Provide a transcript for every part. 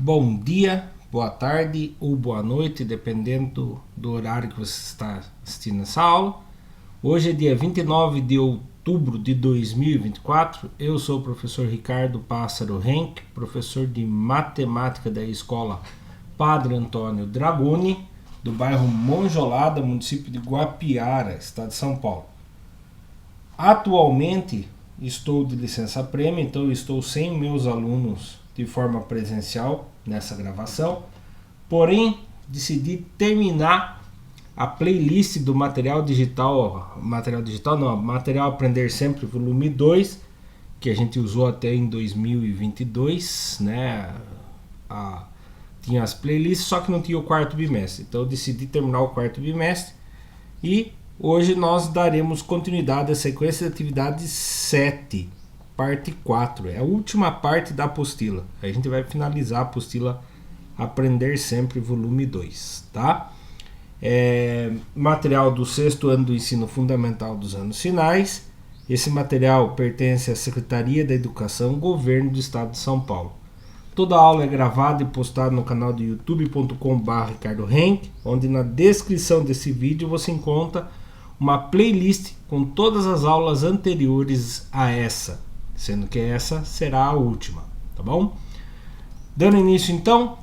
Bom dia, boa tarde ou boa noite, dependendo do horário que você está assistindo essa aula. Hoje é dia 29 de outubro de 2024. Eu sou o professor Ricardo Pássaro Henck, professor de matemática da escola Padre Antônio Dragoni, do bairro Monjolada, município de Guapiara, estado de São Paulo. Atualmente estou de licença prêmio, então estou sem meus alunos de forma presencial nessa gravação, porém decidi terminar a playlist do material digital Aprender Sempre volume 2, que a gente usou até em 2022, né? Tinha as playlists, só que não tinha o quarto bimestre, então eu decidi terminar o quarto bimestre e hoje nós daremos continuidade à sequência de atividade 7, parte 4, é a última parte da apostila. A gente vai finalizar a apostila Aprender Sempre, volume 2, tá? Material do 6º ano do ensino fundamental dos anos finais. Esse material pertence à Secretaria da Educação, Governo do Estado de São Paulo. Toda a aula é gravada e postada no canal do youtube.com/Ricardo Henck, onde na descrição desse vídeo você encontra uma playlist com todas as aulas anteriores a essa, sendo que essa será a última, tá bom? Dando início então,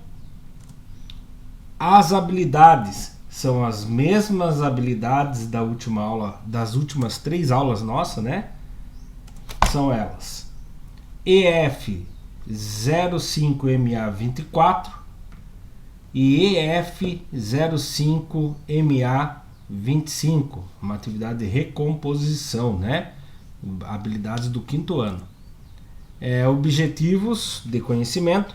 as habilidades são as mesmas habilidades da última aula, das últimas 3 aulas nossas, né? São elas: EF 05MA24 e EF 05MA25, uma atividade de recomposição, né? Habilidades do 5º ano. Objetivos de conhecimento: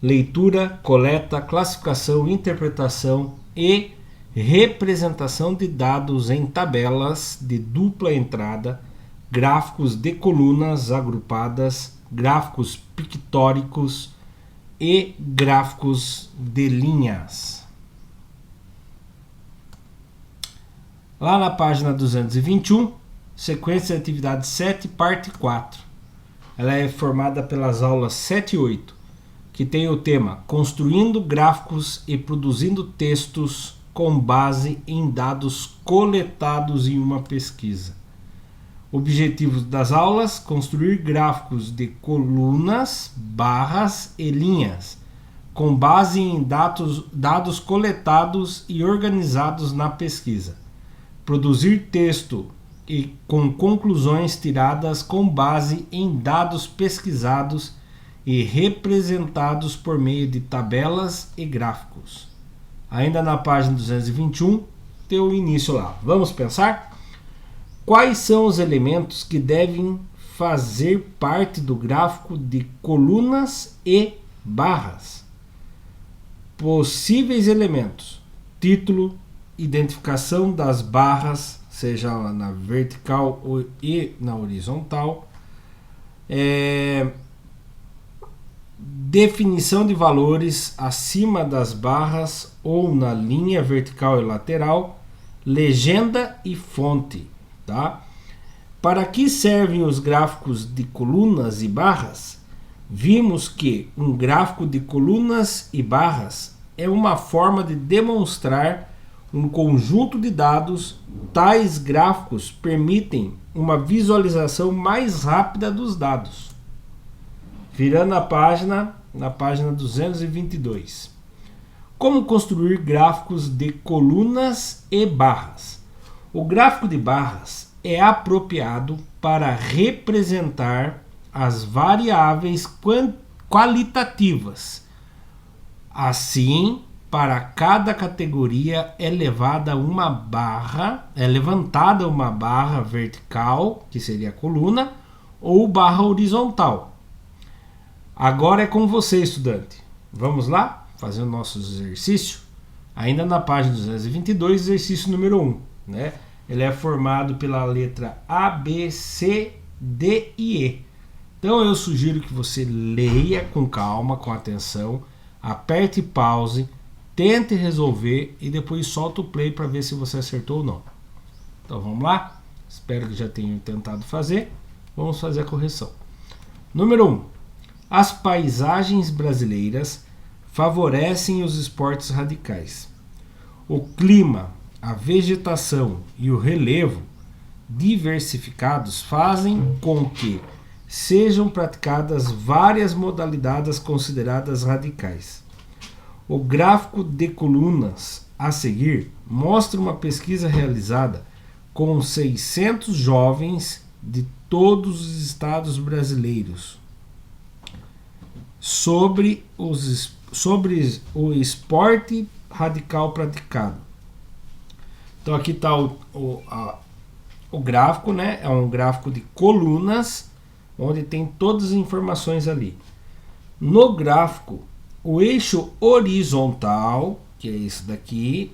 leitura, coleta, classificação, interpretação e representação de dados em tabelas de dupla entrada, gráficos de colunas agrupadas, gráficos pictóricos e gráficos de linhas. Lá na página 221, sequência de atividade 7, parte 4. Ela é formada pelas aulas 7 e 8, que tem o tema Construindo gráficos e produzindo textos com base em dados coletados em uma pesquisa. Objetivos das aulas: construir gráficos de colunas, barras e linhas, com base em dados coletados e organizados na pesquisa. Produzir texto e com conclusões tiradas com base em dados pesquisados e representados por meio de tabelas e gráficos. Ainda na página 221, tem o início lá. Vamos pensar? Quais são os elementos que devem fazer parte do gráfico de colunas e barras? Possíveis elementos: título, identificação das barras, seja na vertical e na horizontal, definição de valores acima das barras ou na linha vertical e lateral, legenda e fonte, tá? Para que servem os gráficos de colunas e barras? Vimos que um gráfico de colunas e barras é uma forma de demonstrar um conjunto de dados. Tais gráficos permitem uma visualização mais rápida dos dados. Virando a página, na página 222. Como construir gráficos de colunas e barras? O gráfico de barras é apropriado para representar as variáveis qualitativas. Assim, para cada categoria é levantada uma barra vertical, que seria a coluna, ou barra horizontal. Agora é com você, estudante. Vamos lá fazer o nosso exercício? Ainda na página 222, exercício número 1. Né? Ele é formado pela letra A, B, C, D e E. Então eu sugiro que você leia com calma, com atenção, aperte pause, tente resolver e depois solta o play para ver se você acertou ou não. Então vamos lá? Espero que já tenham tentado fazer. Vamos fazer a correção. Número 1. As paisagens brasileiras favorecem os esportes radicais. O clima, a vegetação e o relevo diversificados fazem com que sejam praticadas várias modalidades consideradas radicais. O gráfico de colunas a seguir mostra uma pesquisa realizada com 600 jovens de todos os estados brasileiros sobre o esporte radical praticado. Então aqui está o gráfico, né? É um gráfico de colunas, onde tem todas as informações ali. No gráfico, o eixo horizontal, que é esse daqui,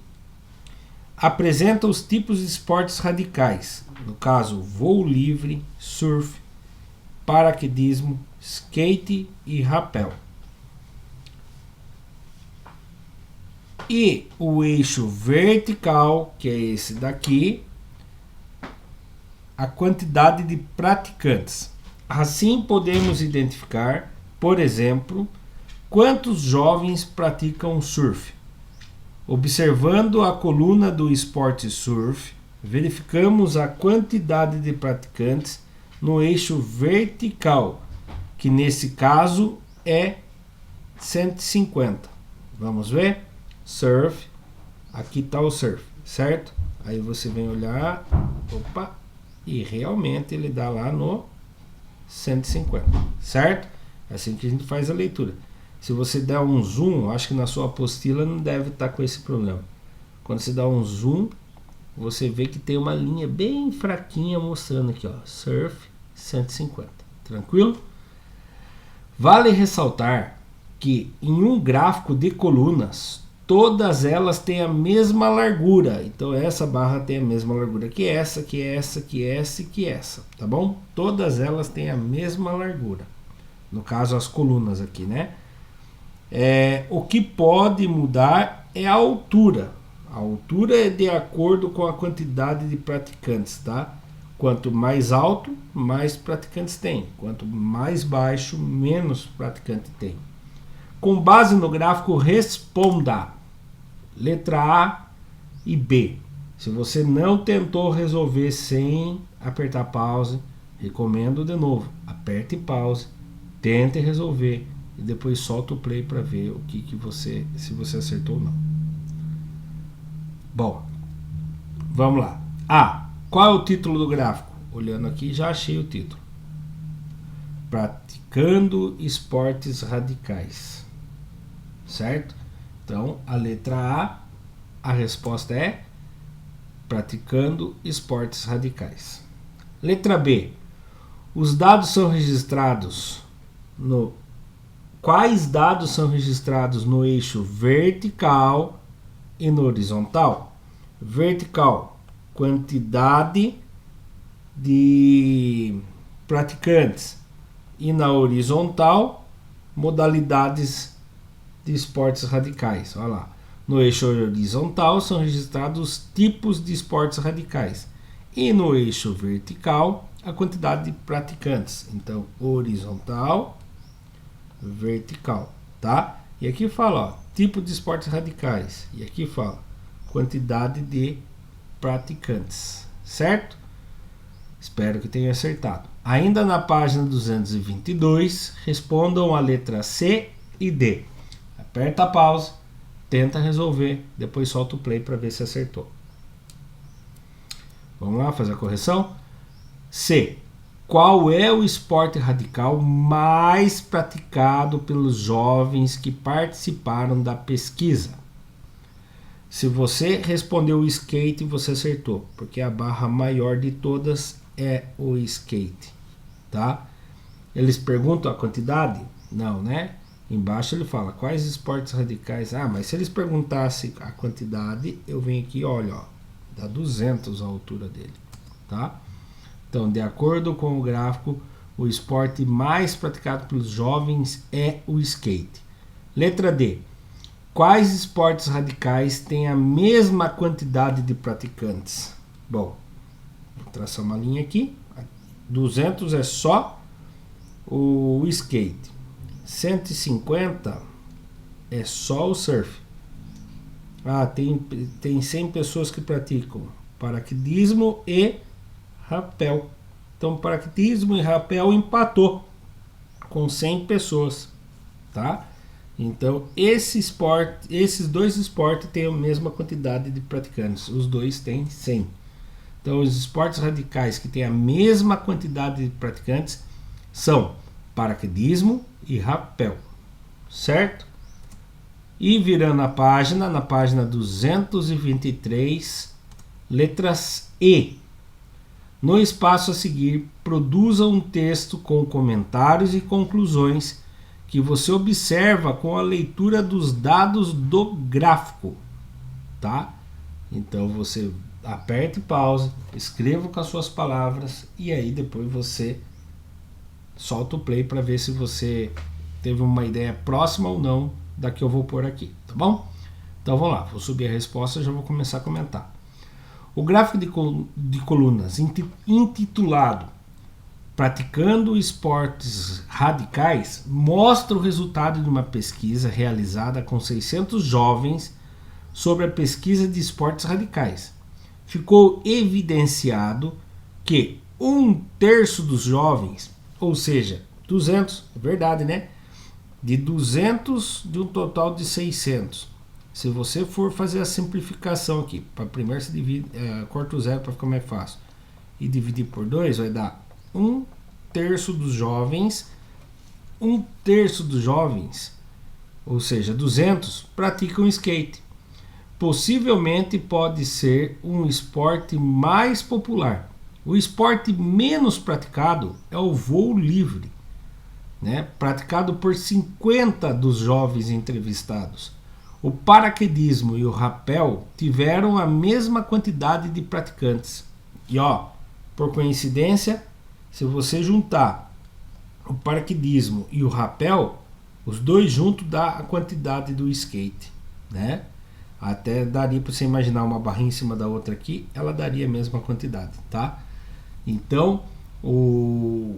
apresenta os tipos de esportes radicais. No caso, voo livre, surf, paraquedismo, skate e rapel. E o eixo vertical, que é esse daqui, a quantidade de praticantes. Assim podemos identificar, por exemplo, quantos jovens praticam surf. Observando a coluna do esporte surf, verificamos a quantidade de praticantes no eixo vertical, que nesse caso é 150. Vamos ver? Surf, aqui está o surf, certo? Aí você vem olhar, opa, e realmente ele dá lá no 150, certo? É assim que a gente faz a leitura. Se você der um zoom, acho que na sua apostila não deve estar com esse problema. Quando você dá um zoom, você vê que tem uma linha bem fraquinha mostrando aqui, ó, surf 150. Tranquilo? Vale ressaltar que em um gráfico de colunas, todas elas têm a mesma largura. Então essa barra tem a mesma largura que essa, que essa, que essa e que essa, tá bom? Todas elas têm a mesma largura. No caso, as colunas aqui, né? O que pode mudar é a altura. A altura é de acordo com a quantidade de praticantes, tá? Quanto mais alto, mais praticantes tem. Quanto mais baixo, menos praticante tem. Com base no gráfico, responda letra A e B. Se você não tentou resolver sem apertar pause, recomendo de novo, aperte pause, tente resolver e depois solta o play para ver o que você, se você acertou ou não. Bom, vamos lá. A. Qual é o título do gráfico? Olhando aqui, já achei o título. Praticando esportes radicais. Certo? Então, a letra A resposta é praticando esportes radicais. Letra B. Os dados são registrados no... Quais dados são registrados no eixo vertical e no horizontal? Vertical, quantidade de praticantes. E na horizontal, modalidades de esportes radicais. Olha lá. No eixo horizontal são registrados os tipos de esportes radicais. E no eixo vertical, a quantidade de praticantes. Então, horizontal, vertical, tá? E aqui fala, ó, tipo de esportes radicais. E aqui fala quantidade de praticantes, certo? Espero que tenha acertado. Ainda na página 222, respondam a letra C e D. Aperta a pausa, tenta resolver, depois solta o play para ver se acertou. Vamos lá fazer a correção? C. Qual é o esporte radical mais praticado pelos jovens que participaram da pesquisa? Se você respondeu o skate, você acertou, porque a barra maior de todas é o skate, tá? Eles perguntam a quantidade? Não, né? Embaixo ele fala quais esportes radicais. Ah, mas se eles perguntassem a quantidade, eu venho aqui, olha, ó, dá 200 a altura dele, tá? Então, de acordo com o gráfico, o esporte mais praticado pelos jovens é o skate. Letra D. Quais esportes radicais têm a mesma quantidade de praticantes? Bom, vou traçar uma linha aqui. 200 é só o skate. 150 É só o surf. Ah, tem 100 pessoas que praticam paraquedismo e rapel. Então, paraquedismo e rapel empatou com 100 pessoas, tá? Então, esses dois esportes têm a mesma quantidade de praticantes. Os dois têm 100. Então, os esportes radicais que têm a mesma quantidade de praticantes são paraquedismo e rapel, certo? E virando a página, na página 223, letras E. No espaço a seguir, produza um texto com comentários e conclusões que você observa com a leitura dos dados do gráfico, tá? Então você aperte pause, escreva com as suas palavras e aí depois você solta o play para ver se você teve uma ideia próxima ou não da que eu vou pôr aqui, tá bom? Então vamos lá, vou subir a resposta e já vou começar a comentar. O gráfico de colunas intitulado Praticando Esportes Radicais mostra o resultado de uma pesquisa realizada com 600 jovens sobre a pesquisa de esportes radicais. Ficou evidenciado que 1/3 dos jovens, ou seja, 200, é verdade, né? De 200 de um total de 600. Se você for fazer a simplificação aqui, para primeiro se divide, corta o zero para ficar mais fácil, e dividir por 2 vai dar 1/3 dos jovens. 1/3 dos jovens, ou seja, 200, praticam skate. Possivelmente pode ser um esporte mais popular. O esporte menos praticado é o voo livre, né? Praticado por 50 dos jovens entrevistados. O paraquedismo e o rapel tiveram a mesma quantidade de praticantes. E ó, por coincidência, se você juntar o paraquedismo e o rapel, os dois juntos dá a quantidade do skate, né? Até daria para você imaginar uma barrinha em cima da outra aqui, ela daria a mesma quantidade, tá? Então, o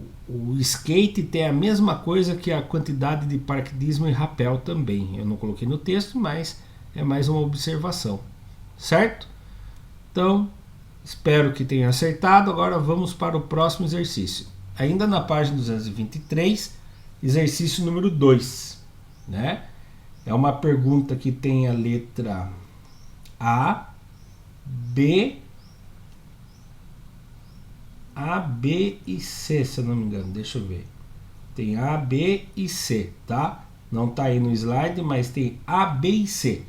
skate tem a mesma coisa que a quantidade de paraquedismo e rapel também. Eu não coloquei no texto, mas é mais uma observação, certo? Então, espero que tenha acertado. Agora vamos para o próximo exercício. Ainda na página 223, exercício número 2, né? É uma pergunta que tem a letra A, B e C, se eu não me engano. Deixa eu ver. Tem A, B e C, tá? Não tá aí no slide, mas tem A, B e C.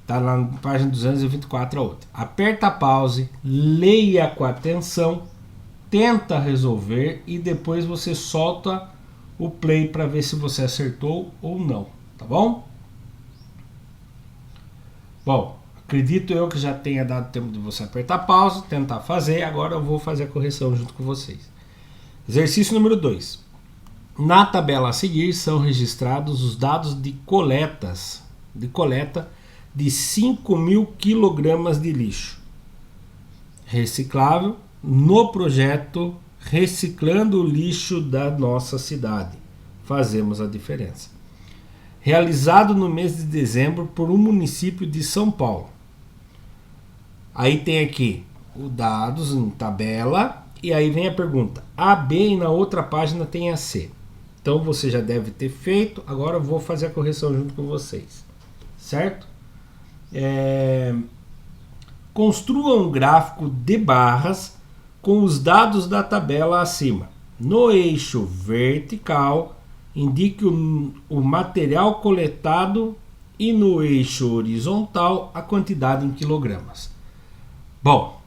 Tá lá na página 224 a outra. Aperta a pause, leia com atenção, tenta resolver e depois você solta o play para ver se você acertou ou não, tá bom? Bom, acredito eu que já tenha dado tempo de você apertar pause, tentar fazer. Agora eu vou fazer a correção junto com vocês. Exercício número 2. Na tabela a seguir são registrados os dados de coleta de 5.000 kg de lixo reciclável no projeto Reciclando o Lixo da Nossa Cidade. Fazemos a diferença. Realizado no mês de dezembro por um município de São Paulo. Aí tem aqui os dados em tabela e aí vem a pergunta A, B e na outra página tem a C. Então você já deve ter feito, agora eu vou fazer a correção junto com vocês, certo? Construa um gráfico de barras com os dados da tabela acima. No eixo vertical, indique o material coletado e no eixo horizontal a quantidade em quilogramas. Bom,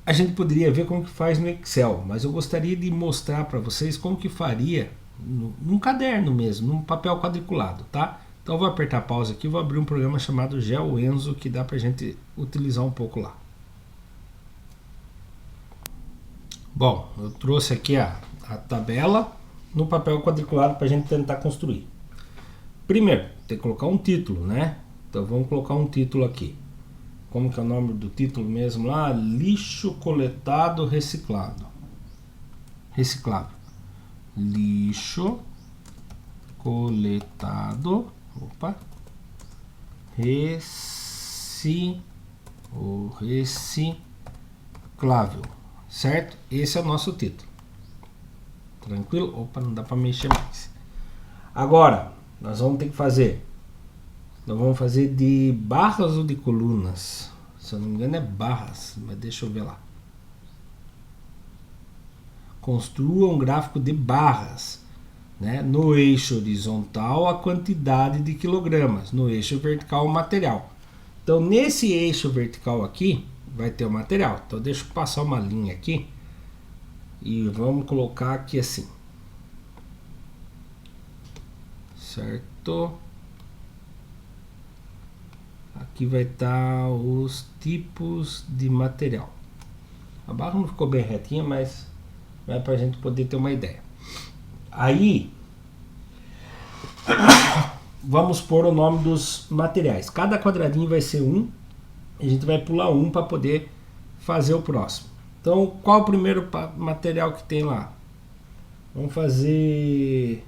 a gente poderia ver como que faz no Excel, mas eu gostaria de mostrar para vocês como que faria num caderno mesmo, num papel quadriculado, tá? Então eu vou apertar pause aqui e vou abrir um programa chamado GeoEnzo que dá pra gente utilizar um pouco lá. Bom, eu trouxe aqui a tabela no papel quadriculado para a gente tentar construir. Primeiro, tem que colocar um título, né? Então vamos colocar um título aqui. Como que é o nome do título mesmo lá? Lixo coletado reciclado. Reciclável. Lixo coletado, reciclável, certo? Esse é o nosso título. Tranquilo? Não dá para mexer mais. Agora, nós vamos ter que fazer. Nós vamos fazer de barras ou de colunas? Se eu não me engano é barras, mas deixa eu ver lá. Construa um gráfico de barras, né? No eixo horizontal a quantidade de quilogramas, no eixo vertical o material. Então nesse eixo vertical aqui vai ter o material. Então deixa eu passar uma linha aqui e vamos colocar aqui assim, certo? Aqui vai estar os tipos de material. A barra não ficou bem retinha, mas é para a gente poder ter uma ideia. Aí vamos pôr o nome dos materiais. Cada quadradinho vai ser um. A gente vai pular um para poder fazer o próximo. Então, qual o primeiro material que tem lá? Vamos fazer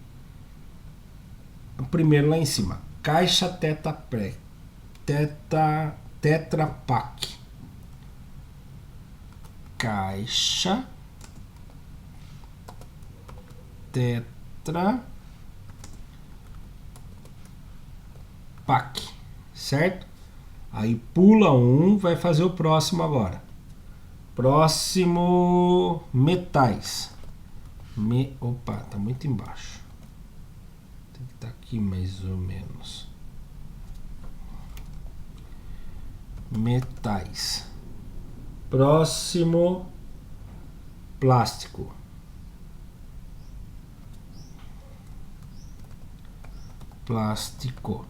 o primeiro lá em cima. Caixa Tetra Pak. Caixa Tetra Pak, certo? Aí pula um, vai fazer o próximo agora. Próximo, metais. Opa, tá muito embaixo. Tem que estar aqui mais ou menos. Metais. Próximo, plástico. Plástico.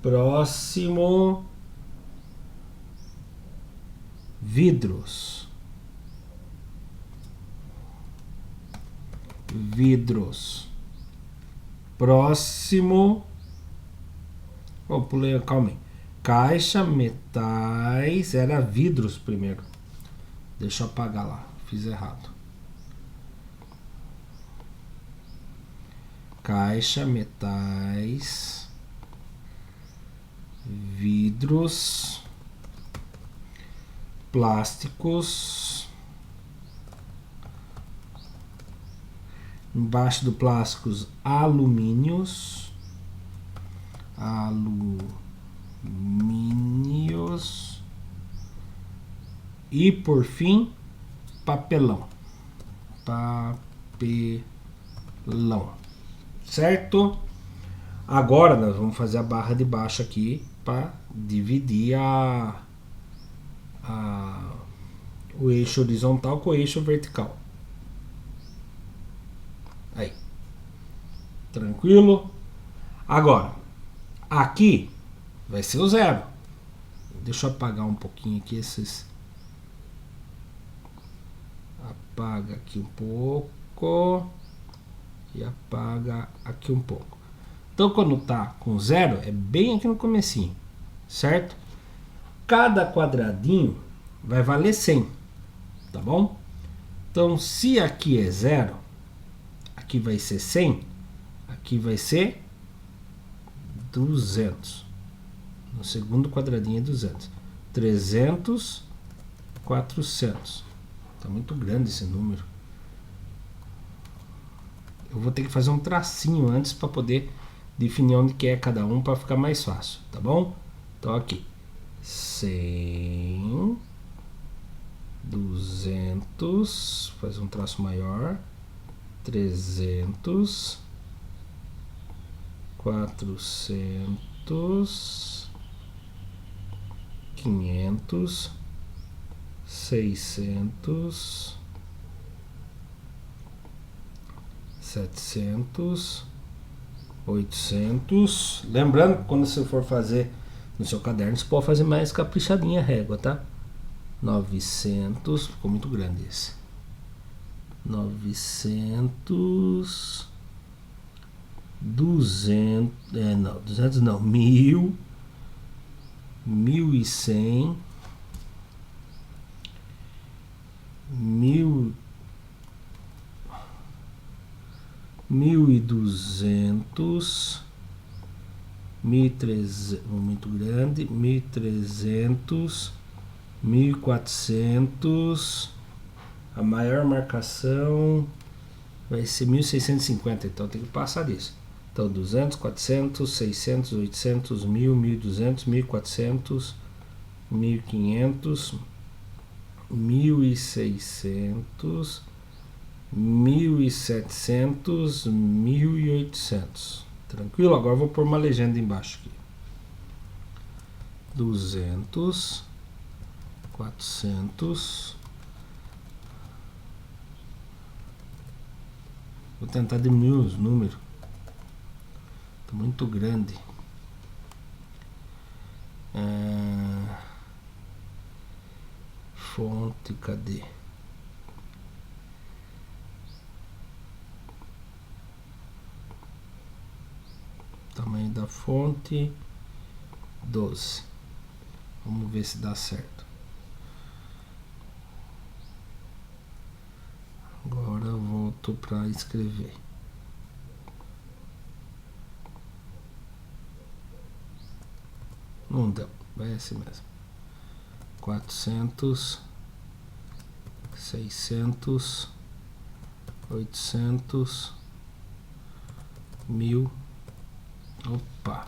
Próximo, vidros. Vidros. Próximo, pulei, calma aí. Caixa, metais, era vidros primeiro. Deixa eu apagar lá, fiz errado. Caixa, metais, vidros, plásticos. Embaixo do plásticos, alumínios. E por fim, papelão. Certo? Agora nós vamos fazer a barra de baixo aqui para dividir o eixo horizontal com o eixo vertical. Aí. Tranquilo? Agora, aqui vai ser o zero. Deixa eu apagar um pouquinho aqui esses. Apaga aqui um pouco. E apaga aqui um pouco. Então quando tá com zero, é bem aqui no comecinho. Certo? Cada quadradinho vai valer 100. Tá bom? Então se aqui é zero, aqui vai ser 100, aqui vai ser 200. No segundo quadradinho é 200. 300, 400. Tá muito grande esse número. Eu vou ter que fazer um tracinho antes para poder definir onde que é cada um para ficar mais fácil, tá bom? Então aqui 100, 200, faz um traço maior, 300, 400, 500, 600, 700, 800. Lembrando que quando você for fazer no seu caderno, você pode fazer mais caprichadinha a régua, tá? 900, ficou muito grande esse. 900, 200, não, 200 não, 1000, 1100, 1000, 1.200, 1.300, muito grande, 1.300, 1.400, a maior marcação vai ser 1.650, então tem que passar disso. Então 200, 400, 600, 800, 1.000, 1.200, 1.400, 1.500, 1.600, 1.700, 1.800. Tranquilo? Agora eu vou pôr uma legenda embaixo aqui. 200, 400. Vou tentar diminuir os números. Tá muito grande. Fonte, cadê? Tamanho da fonte 12. Vamos ver se dá certo. Agora eu volto para escrever. Não deu, vai assim mesmo. 400, 600, 800, 1.000. Opa!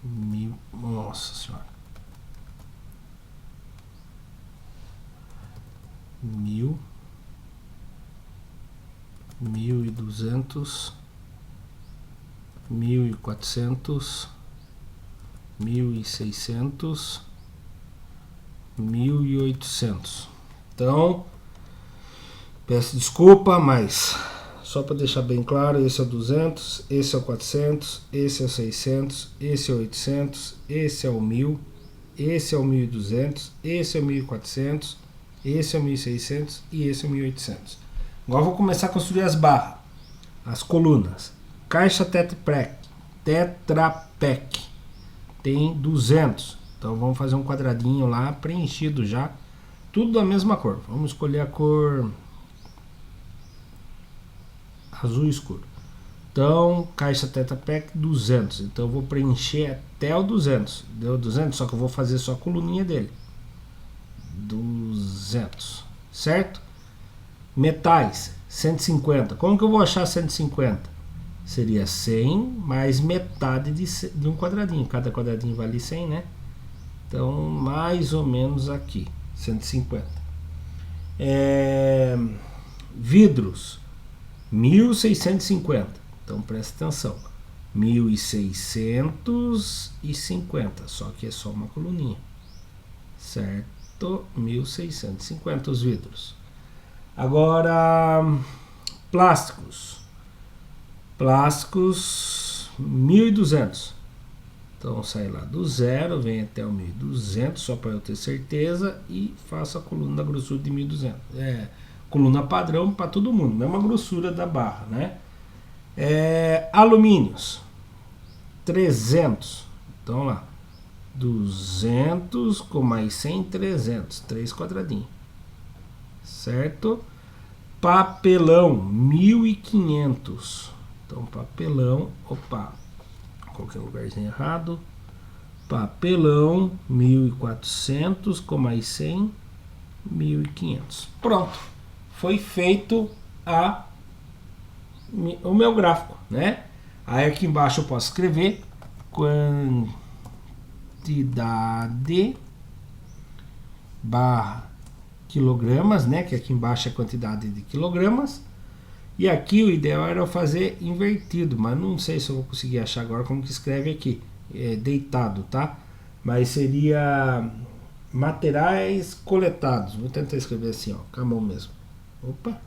1.000, nossa senhora. 1.000, 1.200, 1.400, 1.600, 1.800. Então, peço desculpa, mas só para deixar bem claro, esse é o 200, esse é o 400, esse é o 600, esse é o 800, esse é o 1.000, esse é o 1.200, esse é o 1.400, esse é o 1.600 e esse é o 1.800. Agora eu vou começar a construir as barras, as colunas. Caixa Tetra Pak tem 200. Então vamos fazer um quadradinho lá preenchido já. Tudo da mesma cor. Vamos escolher a cor azul escuro. Então, caixa Tetra Pak 200. Então eu vou preencher até o 200. Deu 200, só que eu vou fazer só a coluninha dele. 200. Certo? Metais 150. Como que eu vou achar 150? Seria 100 mais metade de um quadradinho. Cada quadradinho vale 100, né? Então, mais ou menos aqui. 150. Vidros. 1.650. Então, presta atenção. 1.650. Só que é só uma coluninha. Certo? 1.650 os vidros. Agora, plásticos. Plásticos 1.200. Então sai lá do zero, vem até o 1.200, só para eu ter certeza, e faço a coluna da grossura de 1.200. Coluna padrão para todo mundo, mesma grossura da barra, né? Alumínios 300. Então lá 200 com mais 100, 300, 3 quadradinhos, certo? Papelão 1.500. Então papelão, opa, coloquei um lugarzinho errado. Papelão 1.400 com mais 100, 1.500. Pronto, foi feito o meu gráfico, né? Aí aqui embaixo eu posso escrever quantidade barra quilogramas, né? Que aqui embaixo é a quantidade de quilogramas. E aqui o ideal era eu fazer invertido, mas não sei se eu vou conseguir achar agora como que escreve aqui, deitado, tá? Mas seria materiais coletados. Vou tentar escrever assim, ó, com a mão mesmo. Opa,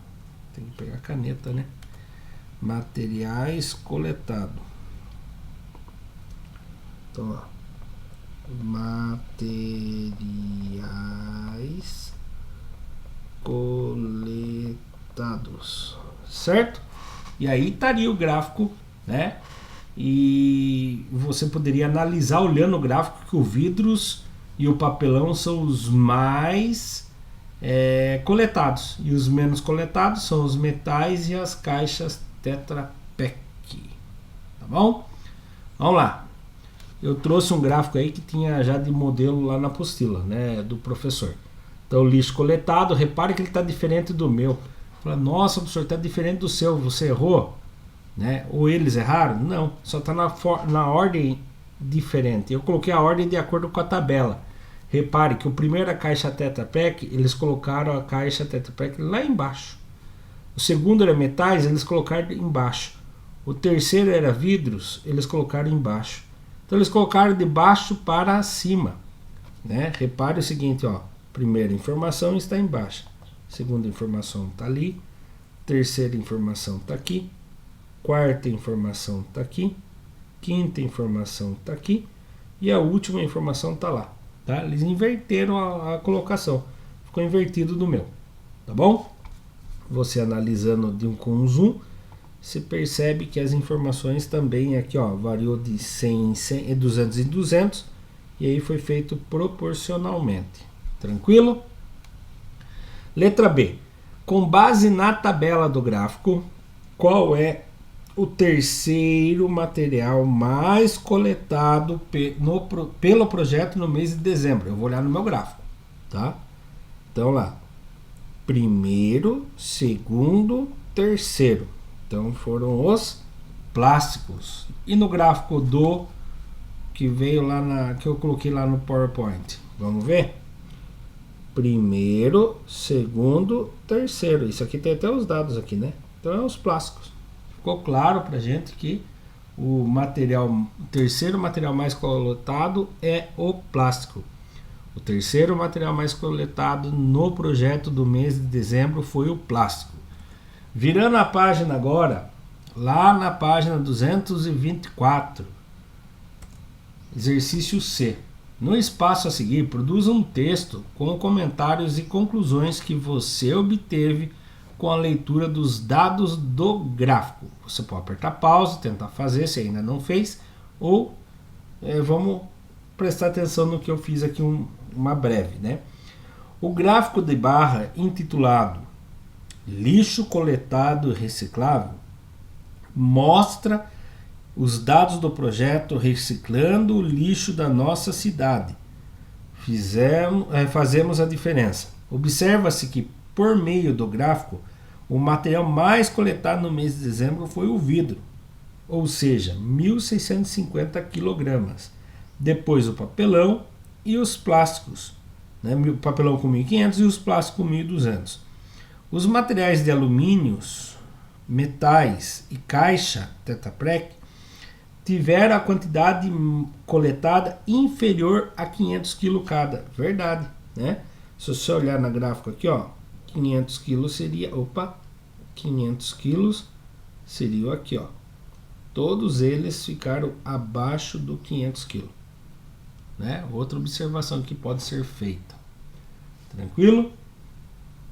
tem que pegar a caneta, né? Materiais coletados. Então, ó, materiais coletados. Certo? E aí estaria o gráfico, né? E você poderia analisar olhando o gráfico que o vidros e o papelão são os mais coletados. E os menos coletados são os metais e as caixas Tetra Pak. Tá bom? Vamos lá. Eu trouxe um gráfico aí que tinha já de modelo lá na apostila, né, do professor. Então, lixo coletado, repare que ele está diferente do meu. Fala, nossa, professor, está diferente do seu, você errou? Né? Ou eles erraram? Não, só está na ordem diferente. Eu coloquei a ordem de acordo com a tabela. Repare que o primeiro, a caixa Tetra Pak, eles colocaram a caixa Tetra Pak lá embaixo. O segundo era metais, eles colocaram embaixo. O terceiro era vidros, eles colocaram embaixo. Então eles colocaram de baixo para cima. Né? Repare o seguinte, ó. Primeira informação está embaixo. Segunda informação está ali. Terceira informação está aqui. Quarta informação está aqui. Quinta informação está aqui. E a última informação está lá. Tá? Eles inverteram a colocação. Ficou invertido do meu. Tá bom? Você analisando com um zoom, você percebe que as informações também aqui, ó, variou de 100 em 100, 200 em 200. E aí foi feito proporcionalmente. Tranquilo? Letra B. Com base na tabela do gráfico, qual é o terceiro material mais coletado pelo projeto no mês de dezembro? Eu vou olhar no meu gráfico, tá? Então lá, primeiro, segundo, terceiro. Então foram os plásticos. E no gráfico do que veio lá que eu coloquei lá no PowerPoint, vamos ver? Primeiro, segundo, terceiro. Isso aqui tem até os dados aqui, né? Então é os plásticos. Ficou claro pra gente que o terceiro material mais coletado é o plástico. O terceiro material mais coletado no projeto do mês de dezembro foi o plástico. Virando a página agora, lá na página 224, exercício C. No espaço a seguir, produza um texto com comentários e conclusões que você obteve com a leitura dos dados do gráfico. Você pode apertar pausa, tentar fazer se ainda não fez, ou vamos prestar atenção no que eu fiz aqui uma breve, né? O gráfico de barra intitulado Lixo coletado e reciclável mostra os dados do projeto Reciclando o Lixo da Nossa Cidade. Fazemos a diferença. Observa-se que, por meio do gráfico, o material mais coletado no mês de dezembro foi o vidro, ou seja, 1.650 kg. Depois o papelão e os plásticos, né? O papelão com 1.500 e os plásticos com 1.200. Os materiais de alumínios, metais e caixa Tetra Pak tiveram a quantidade coletada inferior a 500 kg cada. Verdade, né? Se você olhar na gráfico aqui, ó, 500 kg seria, 500 kg seria aqui, ó. Todos eles ficaram abaixo do 500 kg, né? Outra observação que pode ser feita. Tranquilo?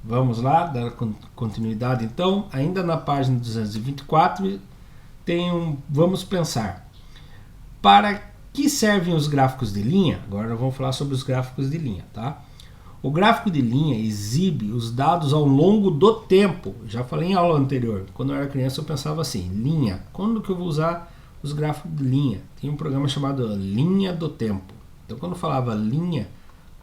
Vamos lá, dar continuidade então. Ainda na página 224 vamos pensar. Para que servem os gráficos de linha? Agora vamos falar sobre os gráficos de linha, tá? O gráfico de linha exibe os dados ao longo do tempo. Já falei em aula anterior. Quando eu era criança eu pensava assim, linha. Quando que eu vou usar os gráficos de linha? Tem um programa chamado Linha do Tempo. Então quando eu falava linha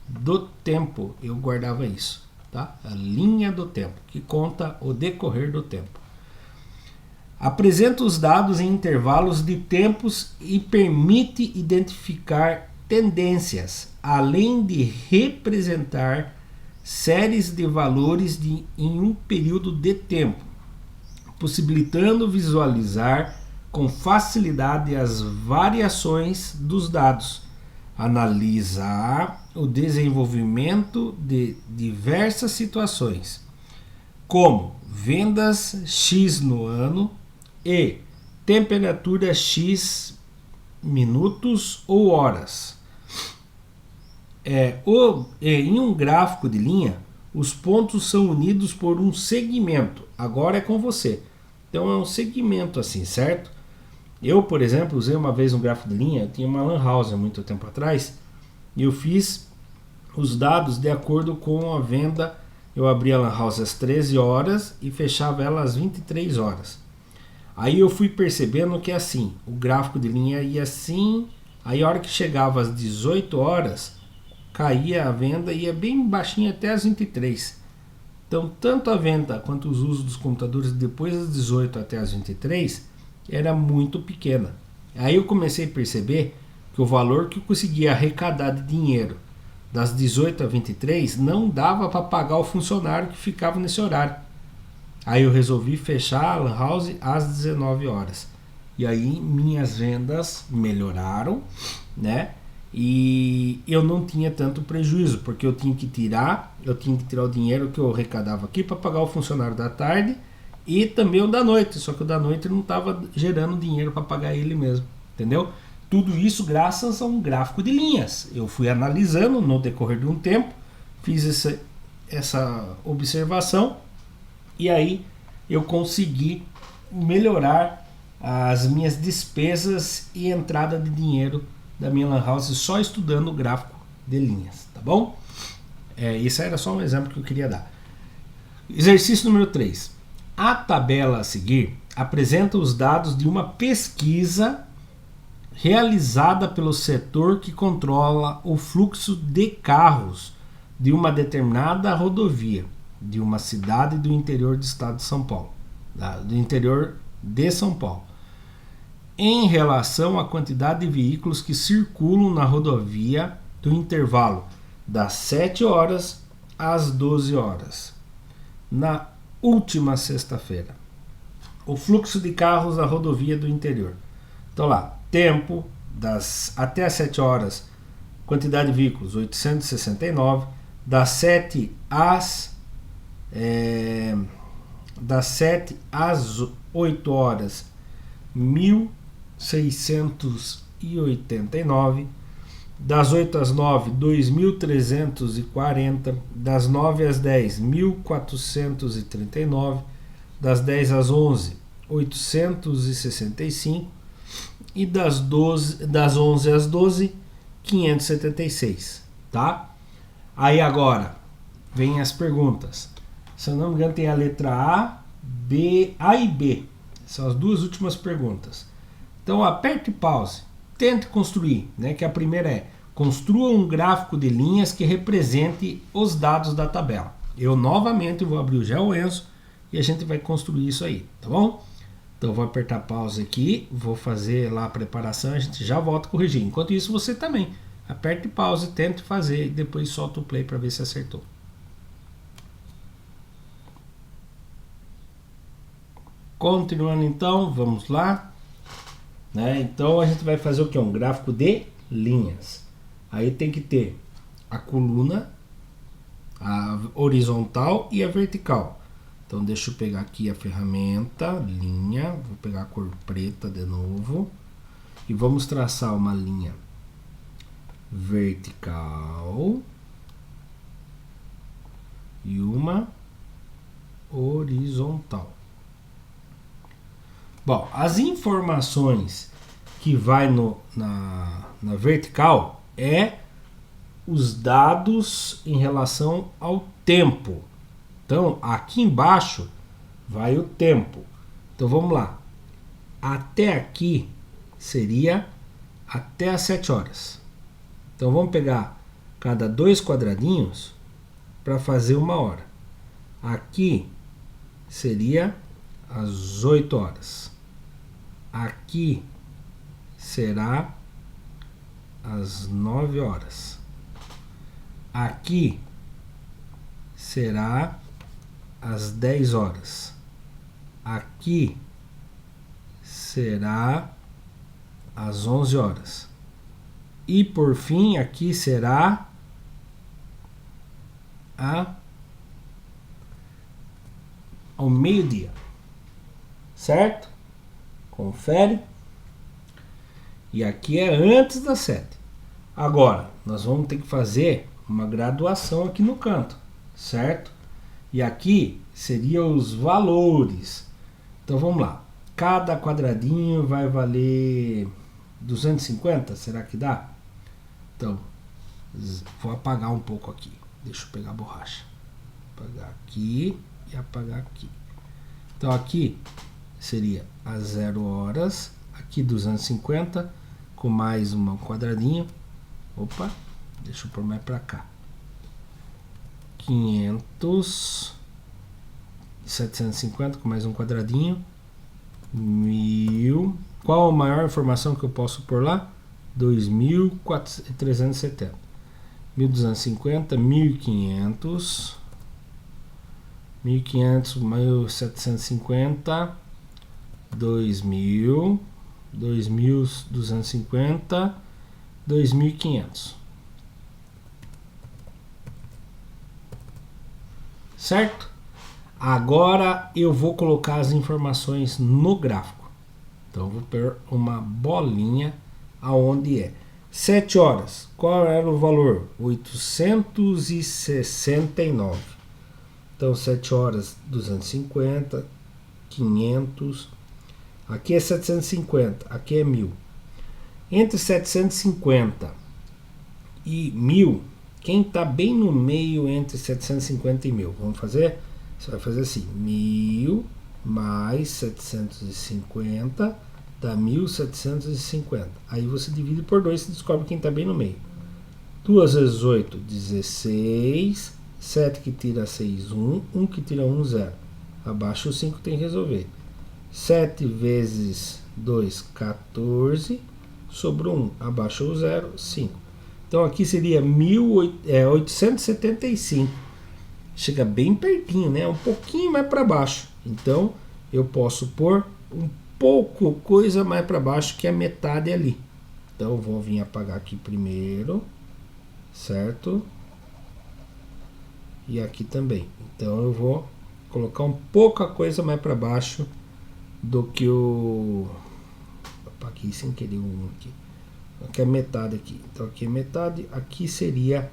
do tempo, eu guardava isso. Tá? A linha do tempo, que conta o decorrer do tempo. Apresenta os dados em intervalos de tempos e permite identificar tendências, além de representar séries de valores em um período de tempo, possibilitando visualizar com facilidade as variações dos dados, analisar o desenvolvimento de diversas situações, como vendas X no ano e temperatura X minutos ou horas. Em um gráfico de linha, os pontos são unidos por um segmento. Agora é com você. Então é um segmento assim, certo? Eu, por exemplo, usei uma vez um gráfico de linha. Eu tinha uma lan house há muito tempo atrás e eu fiz os dados de acordo com a venda eu abria a Lan House às 13 horas e fechava ela às 23 horas. Aí eu fui percebendo que assim, o gráfico de linha ia assim, aí a hora que chegava às 18 horas, caía a venda e ia bem baixinho até às 23. Então, tanto a venda quanto os usos dos computadores depois das 18 até as 23 era muito pequena. Aí eu comecei a perceber que o valor que eu conseguia arrecadar de dinheiro das 18 a 23 não dava para pagar o funcionário que ficava nesse horário. Aí eu resolvi fechar a Lan House às 19 horas. E aí minhas vendas melhoraram, né? E eu não tinha tanto prejuízo, porque eu tinha que tirar o dinheiro que eu arrecadava aqui para pagar o funcionário da tarde e também o da noite, só que o da noite não estava gerando dinheiro para pagar ele mesmo, entendeu? Tudo isso graças a um gráfico de linhas. Eu fui analisando no decorrer de um tempo, fiz essa observação e aí eu consegui melhorar as minhas despesas e entrada de dinheiro da minha Lan House só estudando o gráfico de linhas, tá bom? Isso era só um exemplo que eu queria dar. Exercício número 3. A tabela a seguir apresenta os dados de uma pesquisa realizada pelo setor que controla o fluxo de carros de uma determinada rodovia de uma cidade do interior do estado de São Paulo, do interior de São Paulo, em relação à quantidade de veículos que circulam na rodovia do intervalo das 7 horas às 12 horas, na última sexta-feira. O fluxo de carros na rodovia do interior. Então lá, tempo até às 7 horas, quantidade de veículos 869, das 7 às 8 horas 1.689, das 8 às 9 2.340, das 9 às 10 1.439, das 10 às 11 865 e das 11 às 12 576, tá? Aí agora vem as perguntas. Se eu não me engano tem a letra A e B. São as duas últimas perguntas. Então aperte pause, tente construir, né? Que a primeira é: construa um gráfico de linhas que represente os dados da tabela. Eu novamente vou abrir o GeoEnso e a gente vai construir isso aí, tá bom? Então eu vou apertar pause aqui, vou fazer lá a preparação, a gente já volta a corrigir. Enquanto isso você também aperte pause, tente fazer e depois solta o play para ver se acertou. Continuando então, vamos lá, né? Então a gente vai fazer o que? Um gráfico de linhas. Aí tem que ter a coluna, a horizontal e a vertical. Então deixa eu pegar aqui a ferramenta, linha, vou pegar a cor preta de novo e vamos traçar uma linha vertical e uma horizontal. Bom, as informações que vai na vertical é os dados em relação ao tempo. Então, aqui embaixo vai o tempo. Então, vamos lá. Até aqui seria até as 7 horas. Então, vamos pegar cada 2 quadradinhos para fazer 1 hora. Aqui seria às 8 horas. Aqui será às 9 horas. Aqui será às 10 horas. Aqui será às 11 horas. E por fim, aqui será ao meio-dia. Certo? Confere. E aqui é antes das 7. Agora, nós vamos ter que fazer uma graduação aqui no canto, certo? E aqui seriam os valores. Então vamos lá. Cada quadradinho vai valer 250, será que dá? Então, vou apagar um pouco aqui. Deixa eu pegar a borracha. Apagar aqui e apagar aqui. Então aqui seria as 0 horas, aqui 250 com mais um quadradinho. Opa, deixa eu pôr mais para cá. 500, 750 com mais um quadradinho. 1000. Qual a maior informação que eu posso pôr lá? 2370. 1250, 1500. 1500, 1750, 2000, 2250, 2500. Certo? Agora eu vou colocar as informações no gráfico. Então eu vou pôr uma bolinha aonde é 7 horas. Qual era o valor? 869. Então 7 horas 250, 500. Aqui é 750, aqui é 1000. Entre 750 e 1000, quem está bem no meio entre 750 e 1000? Vamos fazer? Você vai fazer assim: 1000 mais 750 dá 1750. Aí você divide por 2 e descobre quem está bem no meio. 2 vezes 8, 16. 7 que tira 6, 1. 1 que tira 1, 0. Abaixo o 5 tem que resolver. 7 vezes 2, 14. Sobrou 1. Abaixo o 0, 5. Então aqui seria 875. Chega bem pertinho, né? Um pouquinho mais para baixo. Então eu posso pôr um pouco coisa mais para baixo, que é metade ali. Então eu vou vir apagar aqui primeiro, certo? E aqui também. Então eu vou colocar um pouca coisa mais para baixo do que o... Apaguei sem querer um aqui. Aqui é metade aqui. Então aqui é metade. Aqui seria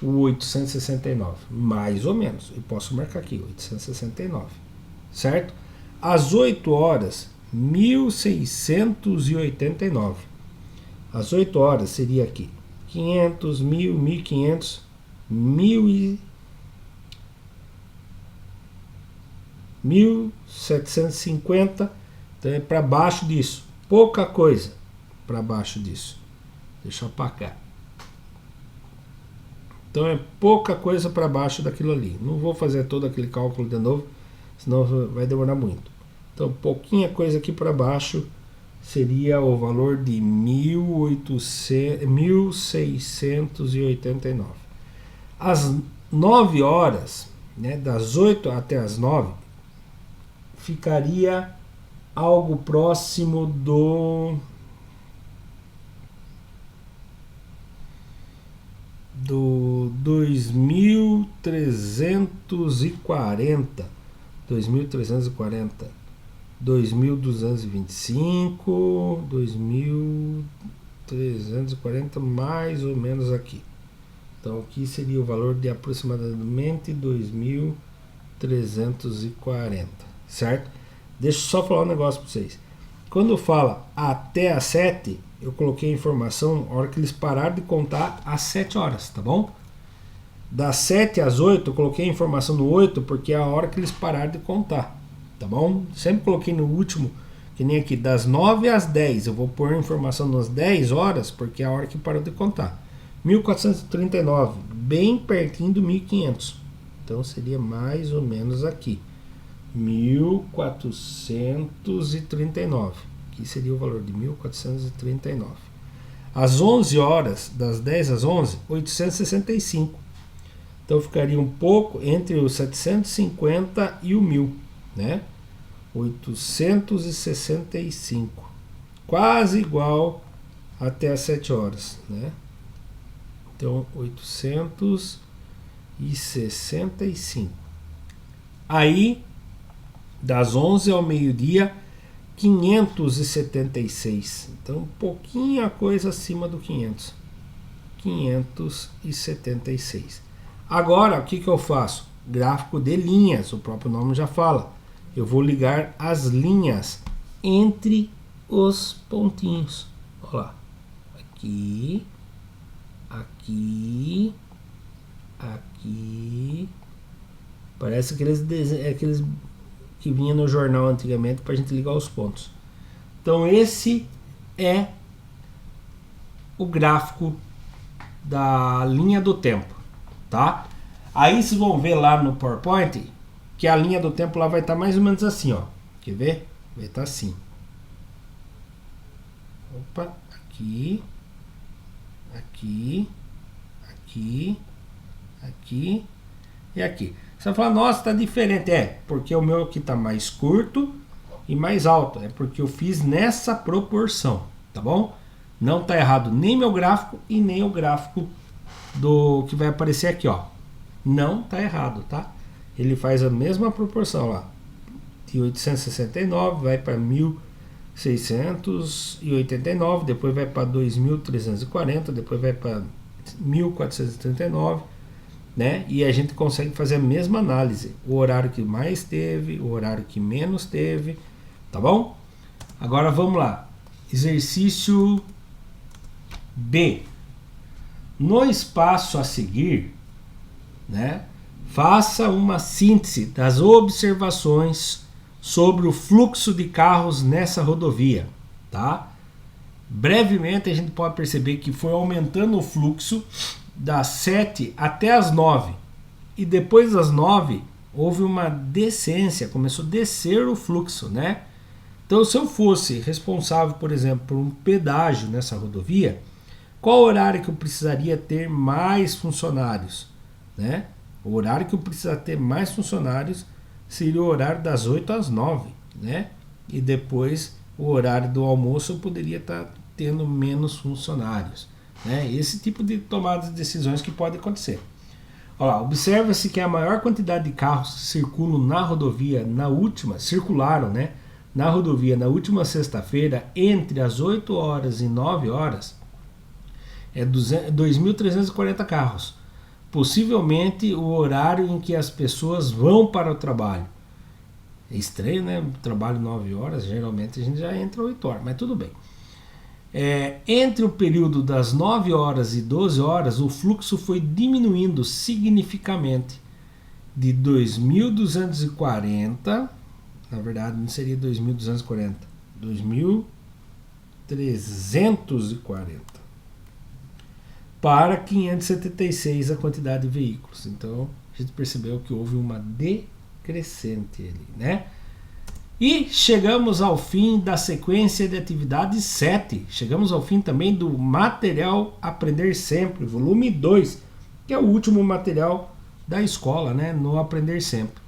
o 869. Mais ou menos. Eu posso marcar aqui, 869. Certo? Às 8 horas, 1689. Às 8 horas seria aqui 500, 1000, 1500, 1750. Então é para baixo disso, pouca coisa para baixo disso. Deixa eu apagar. Então é pouca coisa para baixo daquilo ali. Não vou fazer todo aquele cálculo de novo, senão vai demorar muito. Então pouquinha coisa aqui para baixo seria o valor de 1689. Às 9 horas, né, das 8 até as 9, ficaria algo próximo do 2340, 2225, 2340, mais ou menos aqui. Então aqui seria o valor de aproximadamente 2340, certo? Deixa eu só falar um negócio para vocês. Quando fala até às 7, eu coloquei a informação a hora que eles pararam de contar às 7 horas, tá bom? Das 7 às 8, eu coloquei a informação no 8 porque é a hora que eles pararam de contar, tá bom? Sempre coloquei no último, que nem aqui, das 9 às 10. Eu vou pôr a informação nas 10 horas porque é a hora que parou de contar. 1439, bem pertinho do 1500. Então seria mais ou menos aqui. 1439. Aqui seria o valor de 1439. Às 11 horas, das 10 às 11, 865. Então ficaria um pouco entre os 750 e o 1000, né? 865. Quase igual até as 7 horas, né? Então 865. Aí das 11 ao meio-dia, 576. Então, um pouquinho a coisa acima do 500. 576. Agora, o que eu faço? Gráfico de linhas, o próprio nome já fala. Eu vou ligar as linhas entre os pontinhos. Olha lá. Aqui, aqui, aqui Parece aqueles que vinha no jornal antigamente para a gente ligar os pontos. Então esse é o gráfico da linha do tempo, tá? Aí vocês vão ver lá no PowerPoint que a linha do tempo lá vai estar mais ou menos assim, ó. Quer ver? Vai estar assim. Opa, aqui, aqui, aqui, aqui e aqui. Você vai falar, nossa, tá diferente. É, porque o meu aqui tá mais curto e mais alto. É porque eu fiz nessa proporção, tá bom? Não tá errado nem meu gráfico e nem o gráfico do que vai aparecer aqui, ó. Não tá errado, tá? Ele faz a mesma proporção lá. De 869 vai para 1689, depois vai para 2340, depois vai para 1439, né? E a gente consegue fazer a mesma análise. O horário que mais teve, o horário que menos teve, tá bom? Agora vamos lá. Exercício B. No espaço a seguir, né, faça uma síntese das observações sobre o fluxo de carros nessa rodovia, tá? Brevemente a gente pode perceber que foi aumentando o fluxo das 7 até as 9. E depois das 9 houve uma descência, começou a descer o fluxo, né? Então se eu fosse responsável, por exemplo, por um pedágio nessa rodovia, qual horário que eu precisaria ter mais funcionários, né? O horário que eu precisaria ter mais funcionários seria o horário das 8 às 9, né? E depois o horário do almoço eu poderia estar tendo menos funcionários, né? Esse tipo de tomada de decisões que pode acontecer. Olha lá, observa-se que a maior quantidade de carros que circulam na rodovia circularam, né, na rodovia na última sexta-feira entre as 8 horas e 9 horas é 2.340 carros. Possivelmente o horário em que as pessoas vão para o trabalho. É estranho, né? Trabalho 9 horas, geralmente a gente já entra 8 horas, mas tudo bem. Entre o período das 9 horas e 12 horas, o fluxo foi diminuindo significativamente de 2.240, na verdade não seria 2.240, 2.340 para 576 a quantidade de veículos. Então a gente percebeu que houve uma decrescente ali, né? E chegamos ao fim da sequência de atividade 7. Chegamos ao fim também do material Aprender Sempre, volume 2, que é o último material da escola, né, no Aprender Sempre.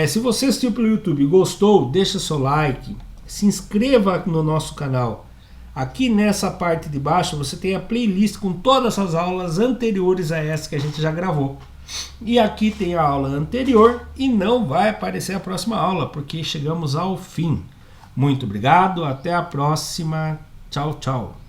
Se você assistiu pelo YouTube e gostou, deixa seu like, se inscreva no nosso canal. Aqui nessa parte de baixo você tem a playlist com todas as aulas anteriores a essa que a gente já gravou. E aqui tem a aula anterior e não vai aparecer a próxima aula, porque chegamos ao fim. Muito obrigado, até a próxima. Tchau, tchau.